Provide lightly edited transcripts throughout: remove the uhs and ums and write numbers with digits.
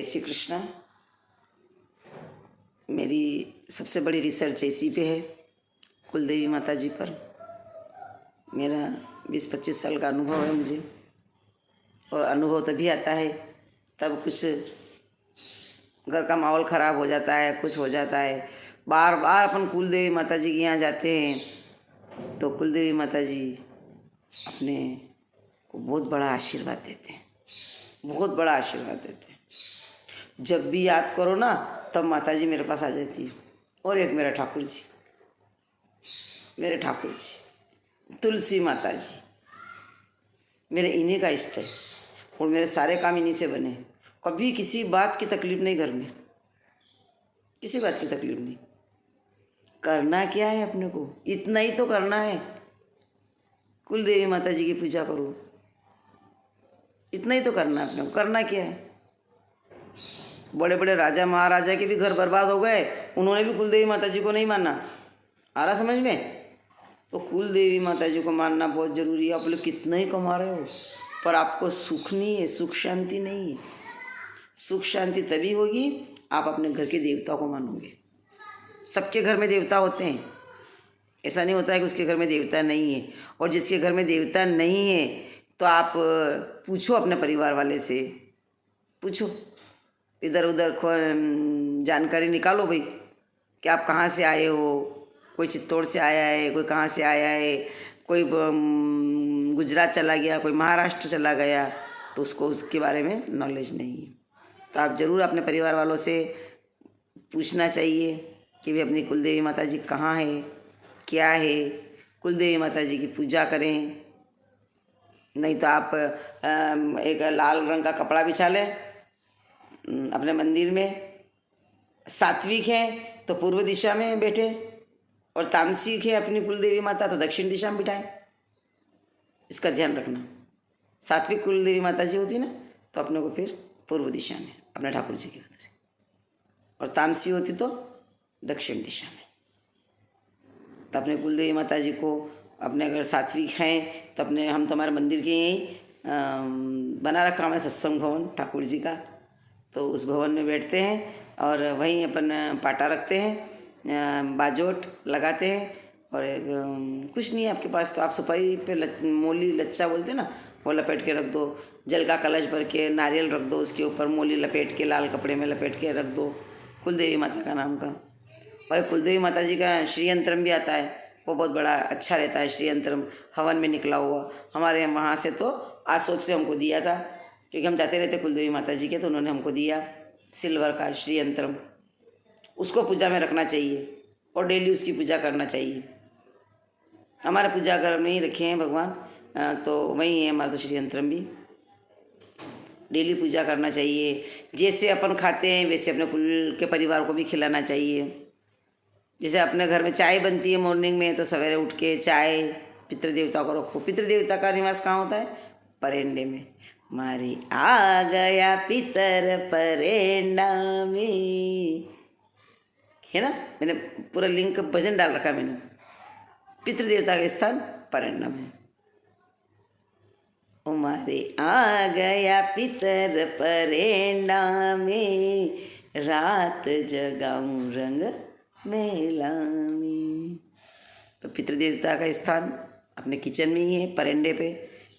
श्री कृष्णा। मेरी सबसे बड़ी रिसर्च इसी पे है, कुलदेवी माता जी पर। मेरा 20-25 साल का अनुभव है मुझे, और अनुभव तभी आता है तब कुछ घर का माहौल ख़राब हो जाता है, कुछ हो जाता है। बार बार अपन कुलदेवी माता जी के यहाँ जाते हैं तो कुलदेवी माता जी अपने को बहुत बड़ा आशीर्वाद देते हैं, बहुत बड़ा आशीर्वाद देते हैं। जब भी याद करो ना तब माता जी मेरे पास आ जाती है। और एक मेरे ठाकुर जी, मेरे ठाकुर जी तुलसी माता जी, मेरे इन्हीं का इष्ट है और मेरे सारे काम इन्हीं से बने। कभी किसी बात की तकलीफ़ नहीं, घर में किसी बात की तकलीफ़ नहीं। करना क्या है अपने को, इतना ही तो करना है, कुलदेवी माता जी की पूजा करो, इतना ही तो करना है अपने को। करना क्या है, बड़े बड़े राजा महाराजा के भी घर बर्बाद हो गए, उन्होंने भी कुलदेवी माता जी को नहीं माना। आ रहा समझ में? तो कुलदेवी माता जी को मानना बहुत ज़रूरी है। आप लोग कितना ही कमा रहे हो पर आपको सुख नहीं है, सुख शांति नहीं है। सुख शांति तभी होगी आप अपने घर के देवता को मानोगे। सबके घर में देवता होते हैं, ऐसा नहीं होता है कि उसके घर में देवता नहीं है। और जिसके घर में देवता नहीं है तो आप पूछो अपने परिवार वाले से, पूछो, इधर उधर जानकारी निकालो भाई कि आप कहाँ से आए हो। कोई चित्तौड़ से आया है, कोई कहाँ से आया है, कोई गुजरात चला गया, कोई महाराष्ट्र चला गया, तो उसको उसके बारे में नॉलेज नहीं है। तो आप ज़रूर अपने परिवार वालों से पूछना चाहिए कि वे अपनी कुलदेवी माता जी कहाँ है, क्या है। कुलदेवी माता जी की पूजा करें। नहीं तो आप एक लाल रंग का कपड़ा बिछा लें अपने मंदिर में। सात्विक हैं तो पूर्व दिशा में बैठे, और तामसिक है अपनी कुलदेवी माता तो दक्षिण दिशा में बिठाएं। इसका ध्यान रखना। सात्विक कुलदेवी माता जी होती ना तो अपने को फिर पूर्व दिशा में अपने ठाकुर जी की उधर, और तामसी होती तो दक्षिण दिशा में। तो अपने कुलदेवी माता जी को, अपने अगर सात्विक हैं तो अपने, हम तो हमारे मंदिर के यहीं बना रखा हमें सत्संग भवन ठाकुर जी का, तो उस भवन में बैठते हैं और वहीं अपन पाटा रखते हैं, बाजोट लगाते हैं। और कुछ नहीं है आपके पास तो आप सुपारी पे मोली लच्चा बोलते हैं ना, वो लपेट के रख दो। जल का कलश भर के नारियल रख दो, उसके ऊपर मोली लपेट के लाल कपड़े में लपेट के रख दो, कुलदेवी माता का नाम का। और कुलदेवी माता जी का श्री यंत्रम भी आता है, वो बहुत बड़ा अच्छा रहता है। श्री यंत्रम हवन में निकला हुआ, हमारे वहाँ से तो आसोप से हमको दिया था, क्योंकि हम जाते रहते कुलदेवी माता जी के, तो उन्होंने हमको दिया सिल्वर का श्री यंत्रम। उसको पूजा में रखना चाहिए और डेली उसकी पूजा करना चाहिए। हमारे पूजा घर में ही रखे हैं भगवान, तो वही है हमारा तो श्री यंत्रम भी। डेली पूजा करना चाहिए। जैसे अपन खाते हैं वैसे अपने कुल के परिवार को भी खिलाना चाहिए। जैसे अपने घर में चाय बनती है मॉर्निंग में, तो सवेरे उठ के चाय पितृदेवता को रखो। पितृदेवता का निवास कहाँ होता है? परेंडे में। मारी आ गया पितर परेंडा में, है ना। मैंने पूरा लिंक भजन डाल रखा मैंने। पितृदेवता का स्थान परेंडा में। उमारे आ गया पितर परेंडा में, रात जगाऊं रंग मेला में। तो पितृदेवता का स्थान अपने किचन में ही है, परेंडे पे।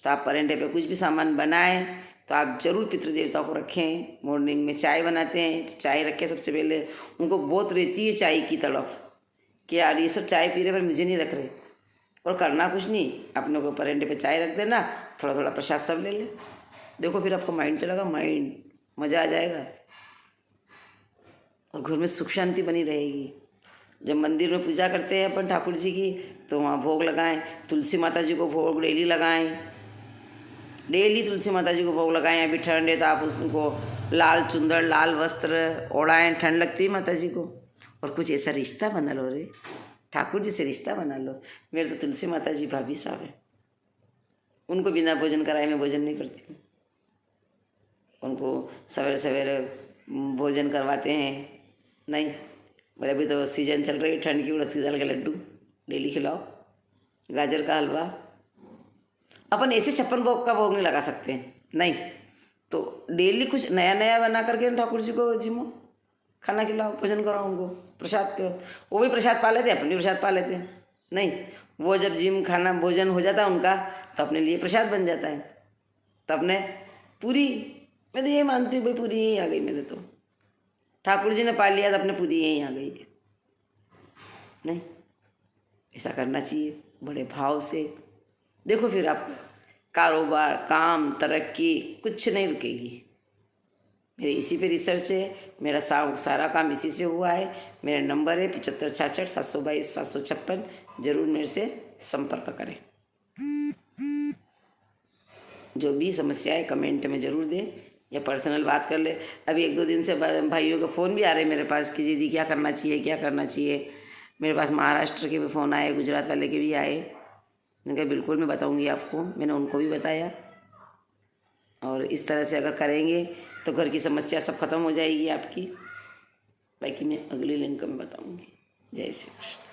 तो आप परेंडे पे कुछ भी सामान बनाएं तो आप ज़रूर पितृदेवता को रखें। मॉर्निंग में चाय बनाते हैं तो चाय रखें। सबसे पहले उनको बहुत रहती है चाय की तड़फ कि यार ये सब चाय पी रहे पर मुझे नहीं रख रहे। और करना कुछ नहीं, अपने को परेंडे पे चाय रख देना, थोड़ा थोड़ा प्रसाद सब ले ले। देखो फिर आपको माइंड चलेगा, माइंड मज़ा आ जाएगा और घर में सुख शांति बनी रहेगी। जब मंदिर में पूजा करते हैं अपन ठाकुर जी की, तो वहाँ भोग लगाएं। तुलसी माता जी को भोग डेली लगाएं, डेली तुलसी माता जी को भोग लगाएं। अभी ठंड है तो आप उसको लाल चुंदर लाल वस्त्र ओढ़ाएं, ठंड लगती है माता जी को। और कुछ ऐसा रिश्ता बना लो रे, ठाकुर जी से रिश्ता बना लो। मेरे तो तुलसी माता जी भाभी साहब है, उनको बिना भोजन कराए मैं भोजन नहीं करती हूँ। उनको सवेरे सवेरे भोजन करवाते हैं। नहीं बोले अभी तो सीजन चल रही है ठंड की, उड़द की दाल के लड्डू डेली खिलाओ, गाजर का हलवा। अपन ऐसे 56 भोग का भोग नहीं लगा सकते, नहीं। तो डेली कुछ नया नया बना करके ठाकुर जी को जिमो, खाना खिलाओ, भोजन कराओ, उनको प्रसाद करो। वो भी प्रसाद पा लेते हैं, अपने भी प्रसाद पा लेते हैं। नहीं, वो जब जिम खाना भोजन हो जाता है उनका तो अपने लिए प्रसाद बन जाता है। तो अपने पूरी, मैं तो ये मानती हूँ भाई पूरी यहीं आ गई मेरे तो। ठाकुर जी ने पा लिया तो अपने पूरी यहीं आ गई है। नहीं, ऐसा करना चाहिए बड़े भाव से। देखो फिर आप कारोबार, काम, तरक्की कुछ नहीं रुकेगी। मेरे इसी पे रिसर्च है, मेरा सारा काम इसी से हुआ है। मेरा नंबर है 7566 722 756। जरूर मेरे से संपर्क करें। जो भी समस्या है कमेंट में ज़रूर दें या पर्सनल बात कर ले। अभी 1-2 दिन से भाइयों का फ़ोन भी आ रहे हैं मेरे पास कि दीदी क्या करना चाहिए, क्या करना चाहिए। मेरे पास महाराष्ट्र के भी फ़ोन आए, गुजरात वाले के भी आए। मैंने कहा बिल्कुल मैं बताऊंगी आपको, मैंने उनको भी बताया। और इस तरह से अगर करेंगे तो घर की समस्या सब खत्म हो जाएगी आपकी। बाकी मैं अगली लिंक में बताऊंगी। जय श्री कृष्ण।